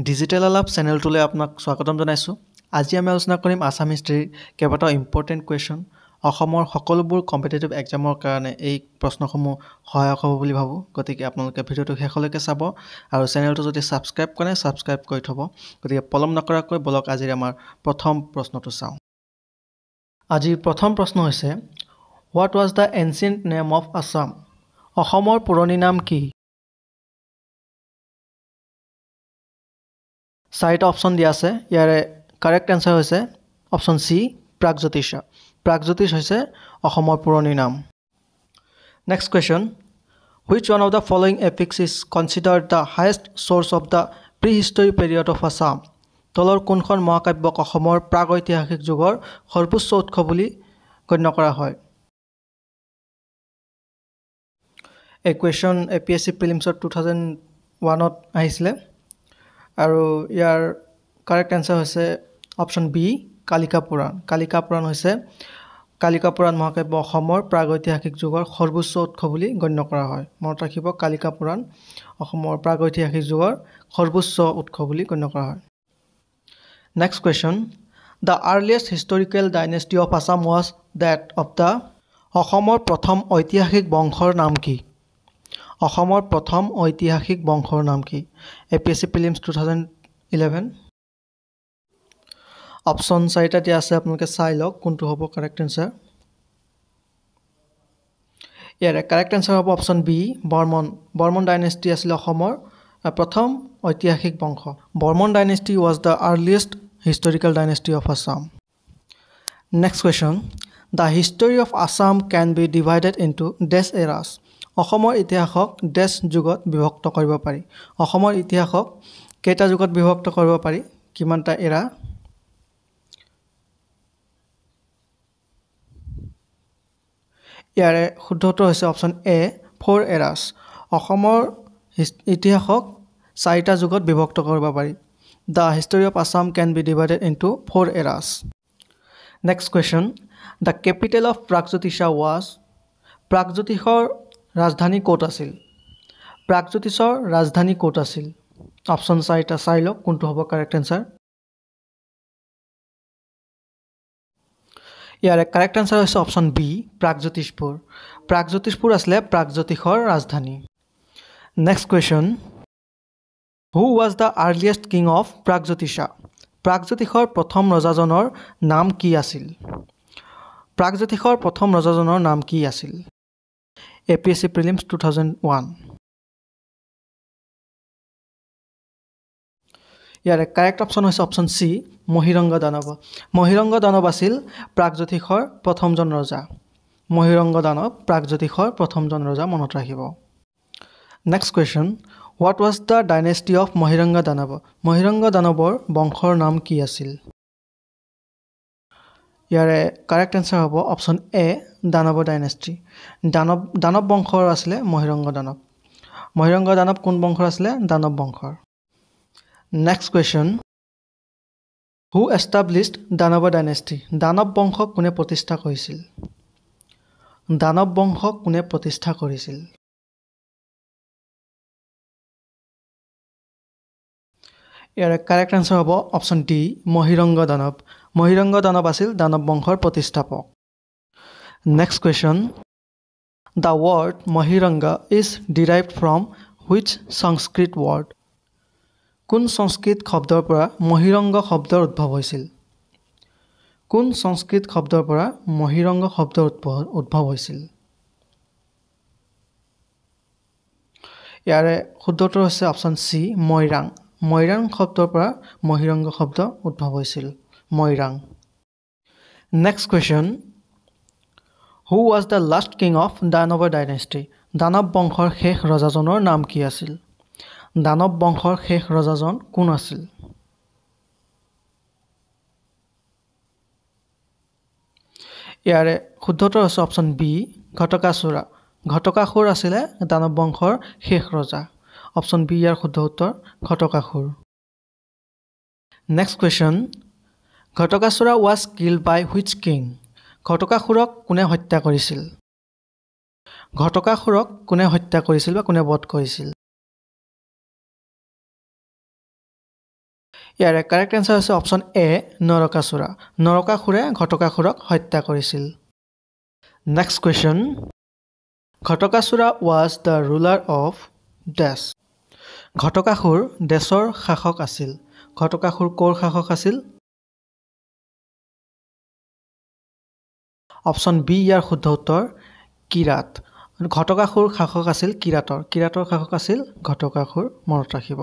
Digital আলাপ চেনেলটোলৈ আপোনাক স্বাগতম জনাইছোঁ। আজি আমি আলোচনা কৰিম আছাম হিষ্ট্ৰীৰ কেইবাটাও ইম্পৰ্টেণ্ট কুৱেশ্যন। অসমৰ সকলোবোৰ কম্পিটিটিভ এক্সামৰ কাৰণে এই প্ৰশ্নসমূহ সহায়ক হ'ব বুলি ভাবোঁ। গতিকে আপোনালোকে ভিডিঅ'টো শেষলৈকে চাব আৰু চেনেলটো যদি ছাবস্ক্ৰাইব কৰে ছাবস্ক্ৰাইব কৰি থ'ব। গতিকে পলম নকৰাকৈ বলক আজিৰ আমাৰ প্ৰথম প্ৰশ্নটো চাওঁ। আজিৰ প্ৰথম প্ৰশ্ন হৈছে what was the ancient name of Assam? অসমৰ পুৰণি নাম কি? চাৰিটা অপশ্যন দিয়া আছে। ইয়াৰে কাৰেক্ট এনচাৰ হৈছে অপশ্যন চি প্ৰাগজ্যোতিষা। প্ৰাগজ্যোতিষ হৈছে অসমৰ পুৰণি নাম। Next question, which one of the following epics is considered the highest source of the pre history period of Assam? তলৰ কোনখন মহাকাব্যক অসমৰ প্ৰাগৈতিহাসিক যুগৰ সৰ্বোচ্চ উৎস বুলি গণ্য কৰা হয়? এই কুৱেশ্যন APSC প্ৰিলিমছত 2001ত আহিছিলে আৰু ইয়াৰ কাৰেক্ট এনচাৰ হৈছে অপশ্যন বি কালিকা পুৰাণ। কালিকা পুৰাণ হৈছে কালিকা পুৰাণ মহাকাব্য অসমৰ প্ৰাগৈতিহাসিক যুগৰ সৰ্বোচ্চ উৎস বুলি গণ্য কৰা হয়। মনত ৰাখিব, কালিকা পুৰাণ অসমৰ প্ৰাগৈতিহাসিক যুগৰ সৰ্বোচ্চ উৎস বুলি গণ্য কৰা হয়। Next question, the earliest historical dynasty of Assam was date of the? অসমৰ প্ৰথম ঐতিহাসিক বংশৰ নাম কি? অসমৰ প্ৰথম ঐতিহাসিক বংশৰ নাম কি? APSC prelims 2011। অপশ্যন চাৰিটা দিয়া আছে, আপোনালোকে চাই লওক কোনটো হ'ব কাৰেক্ট এনচাৰ। ইয়াৰে কাৰেক্ট এনচাৰ হ'ব option B Varman. Varman dynasty আছিলে অসমৰ প্ৰথম ঐতিহাসিক বংশ। Varman dynasty was the earliest historical dynasty of Assam. Next question, the history of Assam can be divided into dash eras? অসমৰ ইতিহাসক ডেছ যুগত বিভক্ত কৰিব পাৰি। অসমৰ ইতিহাসক কেইটা যুগত বিভক্ত কৰিব পাৰি, কিমানটা এৰা? ইয়াৰে শুদ্ধ উত্তৰ হৈছে অপশ্যন এ 4 এৰাছ। অসমৰ ইতিহাসক 4টা যুগত বিভক্ত কৰিব পাৰি। The history of Assam can be divided into 4 eras. Next question, the capital of Pragjyotisha was? প্ৰাগজ্যোতিষৰ ৰাজধানী ক'ত আছিল? প্ৰাগজ্যোতিষৰ ৰাজধানী ক'ত আছিল? অপশ্যন চাৰিটা চাই লওক কোনটো হ'ব কাৰেক্ট এনচাৰ। ইয়াৰে কাৰেক্ট এনচাৰ হৈছে অপশ্যন বি প্ৰাগজ্যোতিষপুৰ। প্ৰাগজ্যোতিষপুৰ আছিলে প্ৰাগজ্যোতিষৰ ৰাজধানী। Next question, who was the earliest king of Pragjyotisha? প্ৰাগজ্যোতিষৰ প্ৰথম ৰজাজনৰ নাম কি আছিল? প্ৰাগজ্যোতিষৰ প্ৰথম ৰজাজনৰ নাম কি আছিল? APSC prelims 2001। ইয়াৰে কাৰেক্ট অপশ্যন হৈছে অপশ্যন চি মহিৰংগ দানৱ। মহিৰংগ দানৱ আছিল প্ৰাগজ্যোতিষৰ প্ৰথমজন ৰজা। মহিৰংগ দানৱ প্ৰাগজ্যোতিষৰ প্ৰথমজন ৰজা, মনত ৰাখিব। Next question, what was the dynasty of Mahiranga Danava? Mahiranga দানৱৰ বংশৰ নাম কি আছিল? ইয়াৰে কাৰেক্ট এনচাৰ হ'ব option A Danava dynasty. Danava বংশৰ আছিলে মহিৰংগ দানৱ। মহিৰংগ দানৱ কোন বংশৰ আছিলে? দানৱ বংশৰ। Next question, who established Danava dynasty? Danava বংশক কোনে প্ৰতিষ্ঠা কৰিছিল? দানৱ বংশক কোনে প্ৰতিষ্ঠা কৰিছিল? ইয়াৰে কাৰেক্ট এনচাৰ হ'ব অপশ্যন ডি মহিৰংগ দানৱ। মহিৰংগ দানৱ আছিল দানৱ বংশৰ প্ৰতিষ্ঠাপক। Next question, the word Mahiranga is derived from which Sanskrit word? কোন সংস্কৃত শব্দৰ পৰা মহিৰংগ শব্দৰ উদ্ভৱ হৈছিল? কোন সংস্কৃত শব্দৰ পৰা মহিৰংগ শব্দৰ উদ্ভৱ হৈছিল? ইয়াৰে শুদ্ধ উত্তৰ হৈছে অপশ্যন চি মৈৰাং। মৈৰাং শব্দৰ পৰা মহিৰংগ শব্দ উদ্ভৱ হৈছিল। Mairang. Next question, who was the last king of Danava dynasty? Danava বংশৰ শেষ ৰজাজনৰ নাম কি আছিল? দানৱ বংশৰ শেষ ৰজাজন কোন আছিল? ইয়াৰে শুদ্ধ উত্তৰ হৈছে অপশ্যন বি ঘটকাসুৰ। ঘটকাসুৰ আছিলে দানৱ বংশৰ শেষ ৰজা। অপশ্যন বি ইয়াৰ শুদ্ধ উত্তৰ Ghatakasur. Next question, Ghatakasur was killed by which king? ঘটকাসুৰক কোনে হত্যা কৰিছিল? ঘটকাসুৰক কোনে হত্যা কৰিছিল বা কোনে বধ কৰিছিল? ইয়াৰে কাৰেক্ট এনচাৰ হৈছে অপশ্যন এ নৰকাসুৰা নৰকাসুৰে ঘটকাসুৰক হত্যা কৰিছিল next question Ghatakasura was the ruler of dash Ghatakasur দেশৰ শাসক আছিল ঘটকাসুৰ ক'ৰ শাসক আছিল অপশ্যন বি ইয়াৰ শুদ্ধ উত্তৰ কিৰাত ঘটকাসুৰ শাসক আছিল কিৰাতৰ শাসক আছিল ঘটকাসুৰ মনত ৰাখিব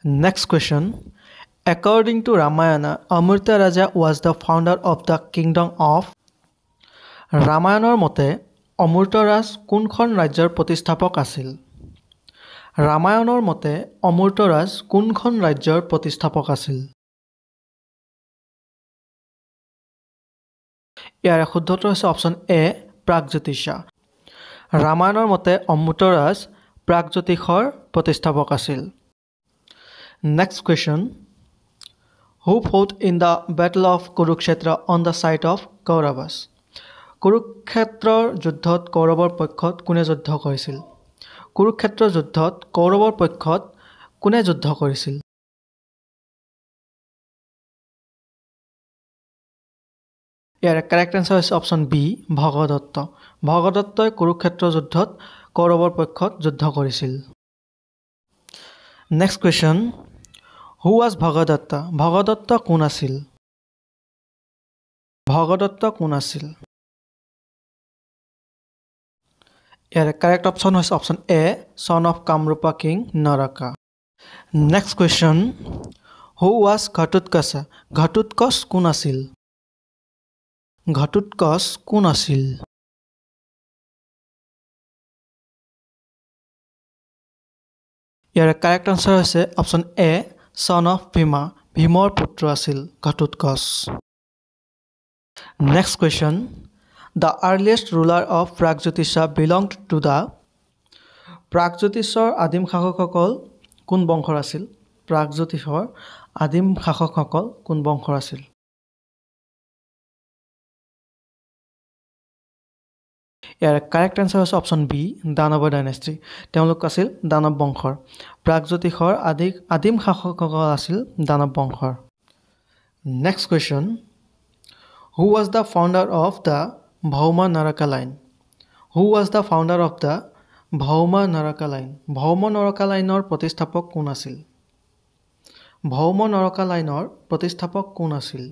next question According to Ramayana, Amrita Raja was the founder of the kingdom of ৰামায়ণৰ মতে অমৃতৰাজ কোনখন ৰাজ্যৰ প্ৰতিষ্ঠাপক আছিল ৰামায়ণৰ মতে অমৃতৰাজ কোনখন ৰাজ্যৰ প্ৰতিষ্ঠাপক আছিল ইয়াৰ শুদ্ধ উত্তৰ হৈছে অপশ্যন এ প্ৰাগজ্যোতিষা ৰামায়ণৰ মতে অমৃতৰাজ প্ৰাগজ্যোতিষৰ প্ৰতিষ্ঠাপক আছিল next question Who fought in the battle of Kurukshetra on the side of Kauravas? কুৰুক্ষেত্ৰৰ যুদ্ধত কৌৰৱৰ পক্ষত কোনে যুদ্ধ কৰিছিল কুৰুক্ষেত্ৰৰ যুদ্ধত কৌৰৱৰ পক্ষত কোনে যুদ্ধ কৰিছিল ইয়াৰ কাৰেক্ট আনসাৰ হৈছে অপশ্যন বি ভগদত্তই কুৰুক্ষেত্ৰৰ যুদ্ধত কৌৰৱৰ পক্ষত যুদ্ধ কৰিছিল next question Who was Bhagadatta Bhagadatta কোন আছিল ইয়াৰ কাৰেক্ট অপশ্যন হৈছে option A son of Kamarupa king Naraka next question Who was Ghatotkacha Ghatotkacha কোন আছিল ইয়াৰ কাৰেক্ট আনসাৰ হৈছে option A son of Bhima ভীমৰ পুত্ৰ আছিল Ghatotkacha next question The earliest ruler of Pragjyotisha belonged to the প্ৰাগজ্যোতিষৰ আদিম শাসকসকল কোন বংশৰ আছিল প্ৰাগজ্যোতিষৰ আদিম শাসকসকল কোন বংশৰ আছিল ইয়াৰ কাৰেক্ট আনসাৰ হৈছে অপশ্যন বি দানৱ ডাইনেষ্টি তেওঁলোক আছিল দানৱ বংশৰ প্ৰাগজ্যোতিষৰ আদিম শাসকসকল আছিল দানৱ বংশৰ next question Who was the founder of the Bhauma Naraka line? Who was the founder of the Bhauma Naraka line? Bhauma Naraka lineৰ প্ৰতিষ্ঠাপক কোন আছিল? Bhauma Naraka lineৰ প্ৰতিষ্ঠাপক কোন আছিল?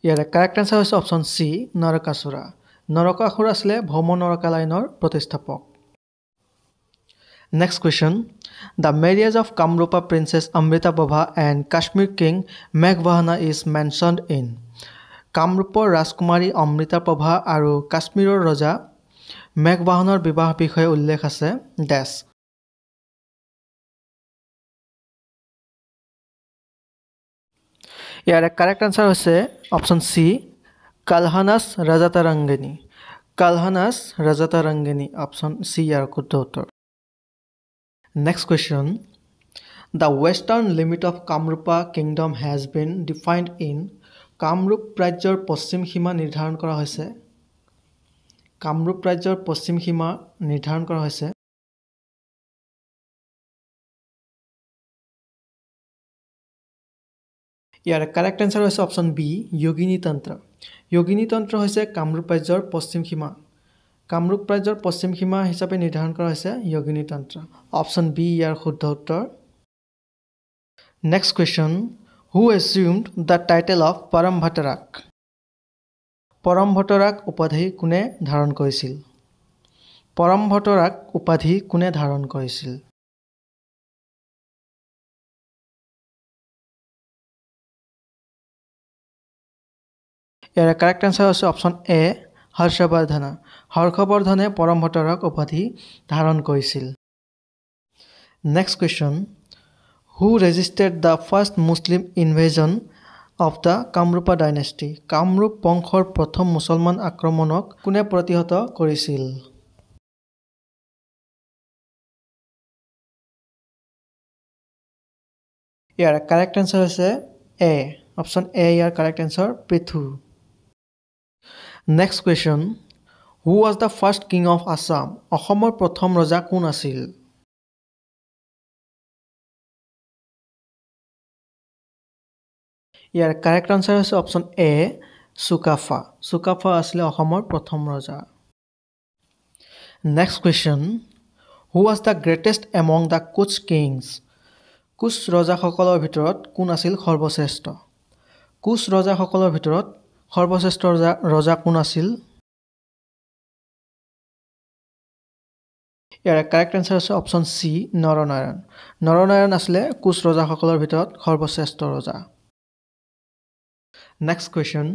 ইয়াৰ কাৰেক্ট আনসাৰ হৈছে অপশ্যন সি নৰকাসুৰা নৰকাসুৰ আছিল Bhauma Naraka lineৰ প্ৰতিষ্ঠাপক Next question. The marriage of Kamrupa Princess Amrita Baba and Kashmir King Meghvahana is mentioned in Kamrupor Rajkumari Amrita Baba আৰু কাশ্মীৰৰ ৰজা মেঘবাহনৰ বিবাহ বিষয়ে উল্লেখ আছে ডেছ ইয়াৰ কাৰেক্ট আনসাৰ হৈছে অপশ্যন সি কালহানাস ৰাজাতাৰাঙ্গিনী অপশ্যন সি ইয়াৰ শুদ্ধ উত্তৰ Next question. The western limit of Kamrupa kingdom has been defined in Kamrup ৰাজ্যৰ পশ্চিম সীমা নিৰ্ধাৰণ কৰা হৈছে ইয়াৰ কাৰেক্ট আনসাৰ হৈছে অপশ্যন বি যোগিনী তন্ত্ৰ হৈছে কামৰূপ ৰাজ্যৰ পশ্চিম সীমা কামৰূপ ৰাজ্যৰ পশ্চিম সীমা হিচাপে নিৰ্ধাৰণ কৰা হৈছে যোগিনী তন্ত্ৰ অপশ্যন বি ইয়াৰ শুদ্ধ উত্তৰ next question who assumed the title of Paramabhattaraka উপাধি কোনে ধাৰণ কৰিছিল ইয়াৰ কাৰেক্ট আনসাৰ হৈছে অপশ্যন এ হৰ্ষবৰ্ধনে পৰমভট্টৰাক উপাধি ধাৰণ কৰিছিল next question who registered the first Muslim invasion of the Kamarupa dynasty Kamarup বংশৰ প্ৰথম মুছলমান আক্ৰমণক কোনে প্ৰতিহত কৰিছিল ইয়াৰ কাৰেক্ট আনসাৰ হৈছে এ অপশ্যন এ ইয়াৰ correct answer Prithu Next question. Who was the first king of Assam অসমৰ প্ৰথম ৰজা কোন আছিল ইয়াৰ কাৰেক্ট আনসাৰ হৈছে অপশ্যন এ চুকাফা চুকাফা আছিলে অসমৰ প্ৰথম ৰজা next question who was the greatest among the Koch Kings Koch ৰজাসকলৰ ভিতৰত কোন আছিল সৰ্বশ্ৰেষ্ঠ কোচ ৰজাসকলৰ ভিতৰত সৰ্বশ্ৰেষ্ঠ ৰজা কোন আছিল ইয়াৰ কাৰেক্ট আনসাৰ হৈছে অপশ্যন চি নৰনাৰায়ণ নৰনাৰায়ণ আছিলে কোচ ৰজাসকলৰ ভিতৰত সৰ্বশ্ৰেষ্ঠ ৰজা next question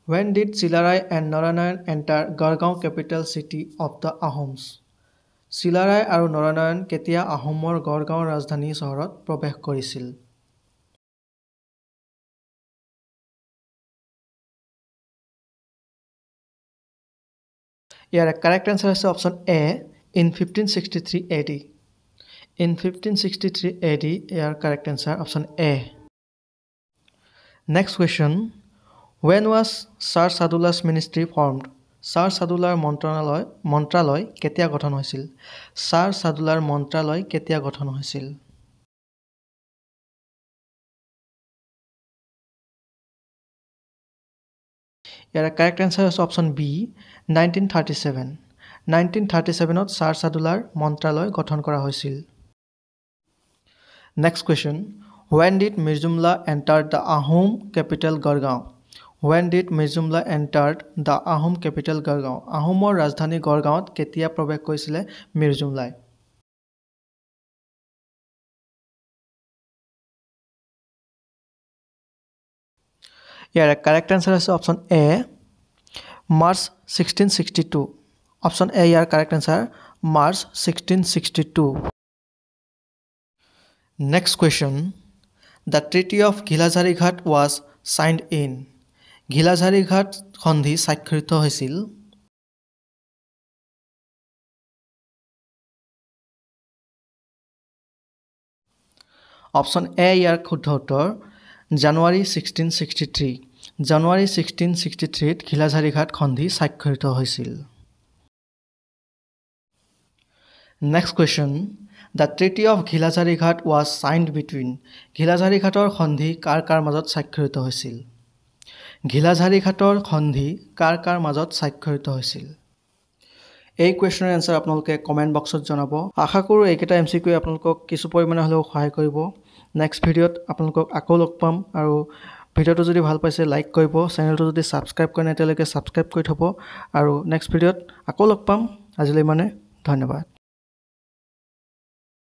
when did Chilarai and Naranayan enter Gargaon capital city of the Ahoms Chilarai আৰু নৰনাৰায়ণ কেতিয়া আহোমৰ গড়গাঁৱৰ ৰাজধানী চহৰত প্ৰৱেশ কৰিছিল ইয়াৰ কাৰেক্ট আনসাৰ হৈছে option A in 1563 AD in 1563 AD year correct answer option A next question when was Sir Sadullah's ministry formed Sir Sadullah মন্ত্ৰালয় কেতিয়া গঠন হৈছিল Sir Sadullah মন্ত্ৰালয় কেতিয়া গঠন হৈছিল ইয়াৰ কাৰেক্ট আনসাৰ হৈছে অপশ্যন বি 1937 1937ত Sir Sadullah মন্ত্ৰালয় গঠন কৰা হৈছিল next question when did Mirzumla entered the Ahom capital Gargaon When did Mirzumla entered the Ahom capital Gargaon আহোমৰ ৰাজধানী গড়গাঁৱত কেতিয়া প্ৰৱেশ কৰিছিলে মিৰ্জুমলাই ইয়াৰ কাৰেক্ট আনসাৰ হৈছে option A March 1662 option A ইয়াৰ correct answer March 1662 next question the treaty of Ghilajharighat was signed in Ghilajharighat সন্ধি স্বাক্ষৰিত হৈছিল অপশ্যন এ ইয়াৰ শুদ্ধ উত্তৰ জানুৱাৰী 1663 জানুৱাৰী 1663ত ঘিলাঝাৰিঘাট সন্ধি স্বাক্ষৰিত হৈছিল next question the treaty of Ghilajharighat was signed between ঘিলাঝাৰিঘাটৰ সন্ধি কাৰ মাজত স্বাক্ষৰিত হৈছিল ঘিলাঝাৰিঘাটৰ সন্ধি কাৰ মাজত স্বাক্ষৰিত হৈছিল এই কুৱেশ্যনৰ এনসাৰ আপোনালোকে কমেন্ট বক্সত জনাব আশা কৰোঁ এইকেইটা এমচিকিউ আপোনালোকক কিছু পৰিমাণে হ'লেও সহায় কৰিব নেক্সট ভিডিঅ'ত আপোনালোকক আকৌ লগ পাম আৰু ভিডিঅ'টো যদি ভাল পাইছে লাইক কৰিব চেনেলটো যদি সাবস্ক্ৰাইব কৰা নাই তেতিয়ালৈকে সাবস্ক্ৰাইব কৰি থব আৰু নেক্সট ভিডিঅ'ত আকৌ লগ পাম আজিলৈ মানে ধন্যবাদ